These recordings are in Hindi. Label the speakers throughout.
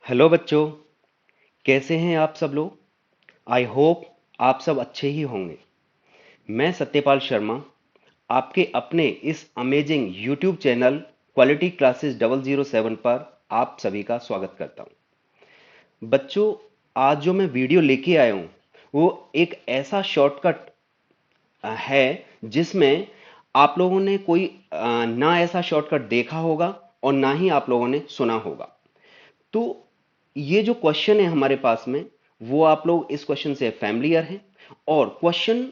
Speaker 1: हेलो बच्चों, कैसे हैं आप सब लोग। आई होप आप सब अच्छे ही होंगे। मैं सत्यपाल शर्मा आपके अपने इस amazing YouTube channel quality classes 007 पर आप सभी का स्वागत करता हूं। बच्चों, आज जो मैं वीडियो लेके आया हूं वो एक ऐसा शॉर्टकट है जिसमें आप लोगों ने कोई ना ऐसा शॉर्टकट देखा होगा और ना ही आप लोगों ने सुना होगा। तो ये जो क्वेश्चन है हमारे पास में, वो आप लोग इस क्वेश्चन से फैमिलियर हैं और क्वेश्चन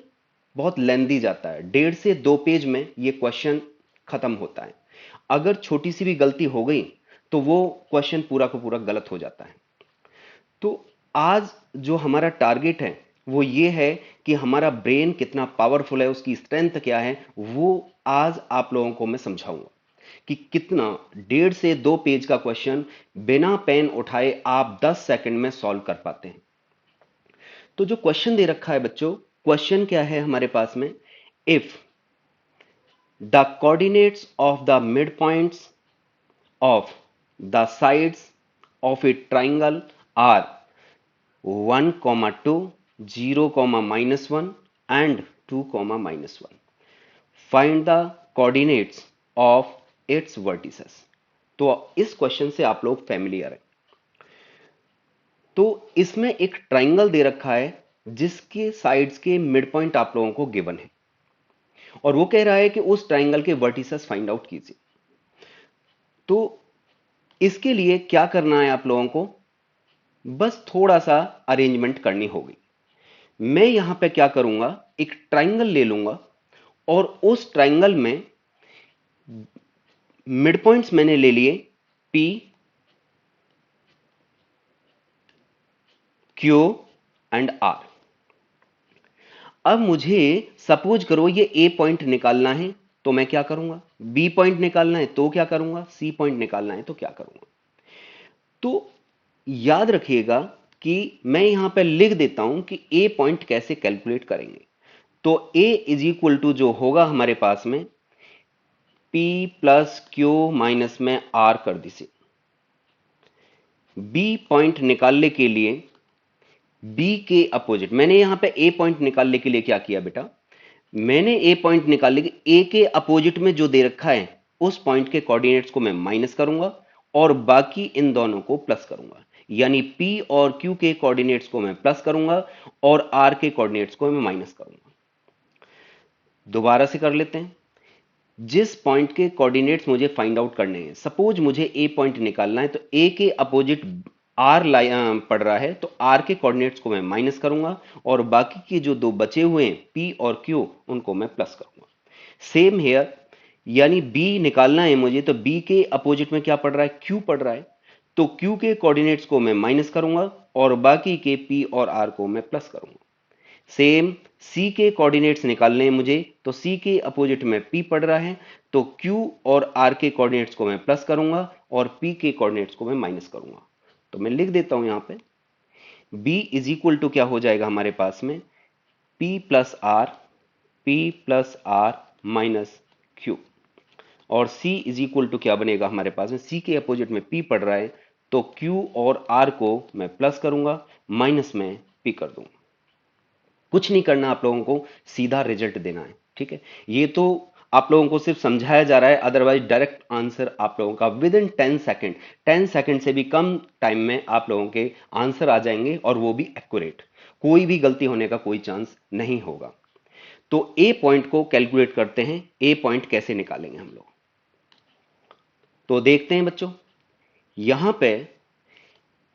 Speaker 1: बहुत लेंदी जाता है। 1.5 से 2 पेज में ये क्वेश्चन खत्म होता है। अगर छोटी सी भी गलती हो गई तो वो क्वेश्चन पूरा का पूरा गलत हो जाता है। तो आज जो हमारा टारगेट है वो ये है कि हमारा ब्रेन कितना पावरफुल है, उसकी स्ट्रेंथ क्या है, वो आज आप लोगों को मैं समझाऊंगा कि कितना 1.5 से 2 पेज का क्वेश्चन बिना पेन उठाए आप 10 सेकंड में सॉल्व कर पाते हैं। तो जो क्वेश्चन दे रखा है बच्चों, क्वेश्चन क्या है हमारे पास में, if the coordinates of the mid points of the sides of a triangle are 1, 2, 0, -1 and 2, -1, find the coordinates of its vertices. तो इस क्वेश्चन से आप लोग फैमिलियर हैं। तो इसमें एक ट्राइंगल दे रखा है जिसके साइड्स के मिड पॉइंट आप लोगों को गिवन है और वो कह रहा है कि उस ट्राइंगल के वर्टिसेस फाइंड आउट कीजिए। तो इसके लिए क्या करना है आप लोगों को, बस थोड़ा सा अरेंजमेंट करनी होगी। मैं यहां पे क्या करूंगा, एक ट्राइंगल ले लूंगा और उस ट्राइंगल में मिड पॉइंट्स मैंने ले लिए पी, क्यू एंड आर। अब मुझे सपोज करो ये ए पॉइंट निकालना है तो मैं क्या करूंगा, बी पॉइंट निकालना है तो क्या करूंगा, सी पॉइंट निकालना है तो क्या करूंगा। तो याद रखिएगा कि मैं यहां पर लिख देता हूं कि ए पॉइंट कैसे कैलकुलेट करेंगे। तो ए इज इक्वल टू जो होगा हमारे पास में पी प्लस क्यू माइनस में आर कर दीजिए। बी पॉइंट निकालने के लिए बी के अपोजिट, मैंने यहां पे ए पॉइंट निकालने के लिए क्या किया बेटा, मैंने ए पॉइंट निकालने के ए के अपोजिट में जो दे रखा है उस पॉइंट के कोऑर्डिनेट्स को मैं माइनस करूंगा और बाकी इन दोनों को प्लस करूंगा। यानी पी और क्यू के कोऑर्डिनेट्स को मैं प्लस करूंगा और आर के कोऑर्डिनेट्स को मैं माइनस करूंगा। दोबारा से कर लेते हैं। जिस पॉइंट के कोऑर्डिनेट्स मुझे फाइंड आउट करने हैं, सपोज मुझे ए पॉइंट निकालना है तो ए के अपोजिट आर पड़ रहा है तो आर के कोऑर्डिनेट्स को मैं माइनस करूंगा और बाकी के जो दो बचे हुए हैं पी और क्यू उनको मैं प्लस करूंगा। सेम हेयर, यानी बी निकालना है मुझे तो बी के अपोजिट में क्या पड़ रहा है, क्यू पड़ रहा है, तो क्यू के कोऑर्डिनेट्स को मैं माइनस करूंगा और बाकी के पी और आर को मैं प्लस करूंगा। सेम सी के कोऑर्डिनेट्स निकालने हैं मुझे तो सी के अपोजिट में पी पड़ रहा है तो क्यू और आर के कोऑर्डिनेट्स को मैं प्लस करूंगा और पी के कोऑर्डिनेट्स को मैं माइनस करूंगा। तो मैं लिख देता हूं यहां पे बी इज इक्वल टू क्या हो जाएगा हमारे पास में P plus R minus Q. और सी इज इक्वल टू क्या बनेगा हमारे पास में, सी के अपोजिट में पी पड़ रहा है तो क्यू और आर को मैं प्लस करूंगा, माइनस में पी कर दूंगा। कुछ नहीं करना आप लोगों को, सीधा रिजल्ट देना है। ठीक है, ये तो आप लोगों को सिर्फ समझाया जा रहा है, अदरवाइज डायरेक्ट आंसर आप लोगों का विद इन 10 सेकेंड, 10 सेकेंड से भी कम टाइम में आप लोगों के आंसर आ जाएंगे और वो भी एक्यूरेट। कोई भी गलती होने का कोई चांस नहीं होगा। तो ए पॉइंट को कैलकुलेट करते हैं, ए पॉइंट कैसे निकालेंगे हम लोग। तो देखते हैं बच्चों, यहां पे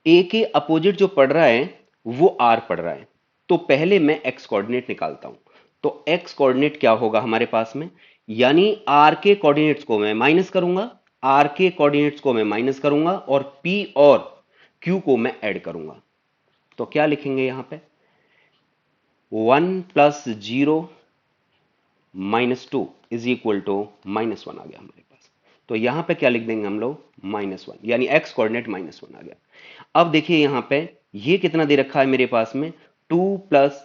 Speaker 1: ए के अपोजिट जो पड़ रहा है वो आर पड़ रहा है तो पहले मैं एक्स कोऑर्डिनेट निकालता हूं। तो एक्स कोऑर्डिनेट क्या होगा हमारे पास में, यानी आर के कोऑर्डिनेट्स को मैं माइनस करूंगा, आर के कोऑर्डिनेट्स को मैं माइनस करूंगा और पी और क्यू को मैं ऐड करूंगा। तो क्या लिखेंगे यहां पे, 1 + 0 -2 इज इक्वल टू -1 आ गया हमारे पास। तो यहां पे क्या लिख देंगे हम लोग, -1, यानी एक्स कोऑर्डिनेट -1 आ गया। अब देखिए यहां पे ये कितना दे रखा है मेरे पास में, 2 +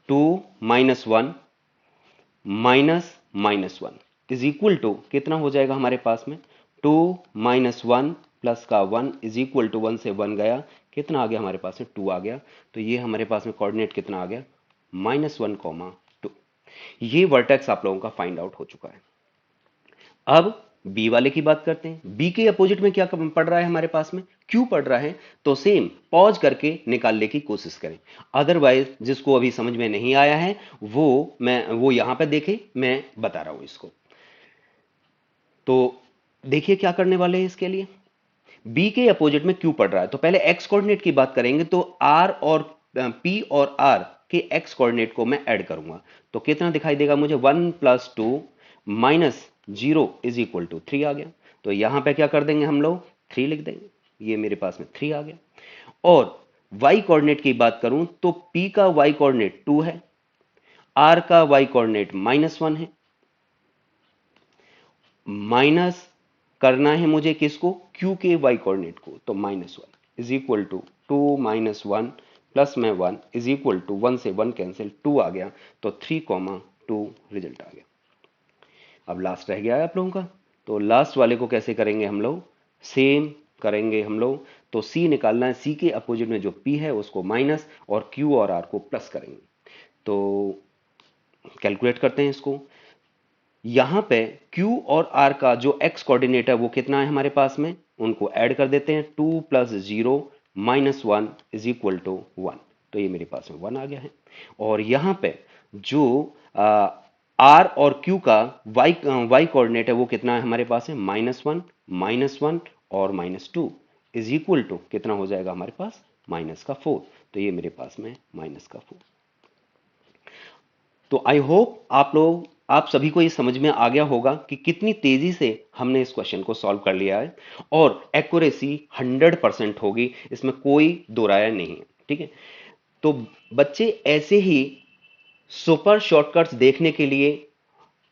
Speaker 1: 2 -1 -1 इज इक्वल टू कितना हो जाएगा हमारे पास में, 2 - 1 प्लस का 1 इज इक्वल टू 1 से 1 गया, कितना आ गया हमारे पास में 2 आ गया। तो ये हमारे पास में कोऑर्डिनेट कितना आ गया -1, 2। ये वर्टेक्स आप लोगों का फाइंड आउट हो चुका है। अब बी वाले की बात करते हैं। बी के अपोजिट में क्या पड़ रहा है हमारे पास में, क्यू पड़ रहा है। तो सेम पॉज करके निकालने की कोशिश करें। अदरवाइज जिसको अभी समझ में नहीं आया है वो यहां पे देखे, मैं बता रहा हूं इसको। तो देखिए क्या करने वाले हैं इसके लिए। बी के अपोजिट में क्यू पड़ रहा है, तो पहले एक्स कोऑर्डिनेट की बात करेंगे। तो आर और पी और आर के एक्स कोऑर्डिनेट को मैं ऐड करूंगा। तो कितना दिखाई देगा मुझे, 1 + 2 -0 इज इक्वल टू 3 आ गया। तो यहां पे क्या कर देंगे हम लोग, 3 लिख देंगे। ये मेरे पास में 3 आ गया। और वाई कोऑर्डिनेट की बात करूं तो पी का वाई कोऑर्डिनेट 2 है, आर का वाई कोऑर्डिनेट -1 है। माइनस करना है मुझे किसको, क्यू के वाई कोऑर्डिनेट को। तो -1 इज इक्वल टू 2 - 1 प्लस में 1 इज इक्वल टू 1 से 1 कैंसिल, 2 आ गया। तो 3, 2 रिजल्ट आ गया। अब लास्ट रह गया है आप लोगों का। तो लास्ट वाले को कैसे करेंगे हम लोग, सेम करेंगे हम लोग। तो सी निकालना है, सी के अपोजिट में जो पी है उसको माइनस और क्यू और आर को प्लस करेंगे। तो कैलकुलेट करते हैं इसको। यहां पे Q और R का जो x कोऑर्डिनेट है वो कितना है हमारे पास में, उनको ऐड कर देते हैं। 2 + 0 -1 इज इक्वल टू 1। तो ये मेरे पास में 1 आ गया है। और यहां पे जो R और Q का y कोऑर्डिनेट है वो कितना है हमारे पास में, -1 -1 और -2 इज इक्वल टू कितना हो जाएगा हमारे पास, -4। तो ये मेरे पास में -4। तो आई होप आप सभी को ये समझ में आ गया होगा कि कितनी तेजी से हमने इस क्वेश्चन को सॉल्व कर लिया है। और एक्यूरेसी 100% होगी, इसमें कोई दो राय नहीं है। ठीक है। तो बच्चे ऐसे ही सुपर शॉर्टकट्स देखने के लिए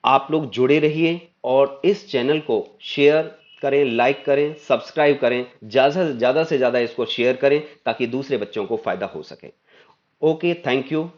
Speaker 1: आप लोग जुड़े रहिए और इस चैनल को शेयर करें, लाइक करें, सब्सक्राइब करें, ज्यादा से ज्यादा इसको शेयर करें ताकि दूसरे बच्चों को फायदा हो सके। Okay, thank you.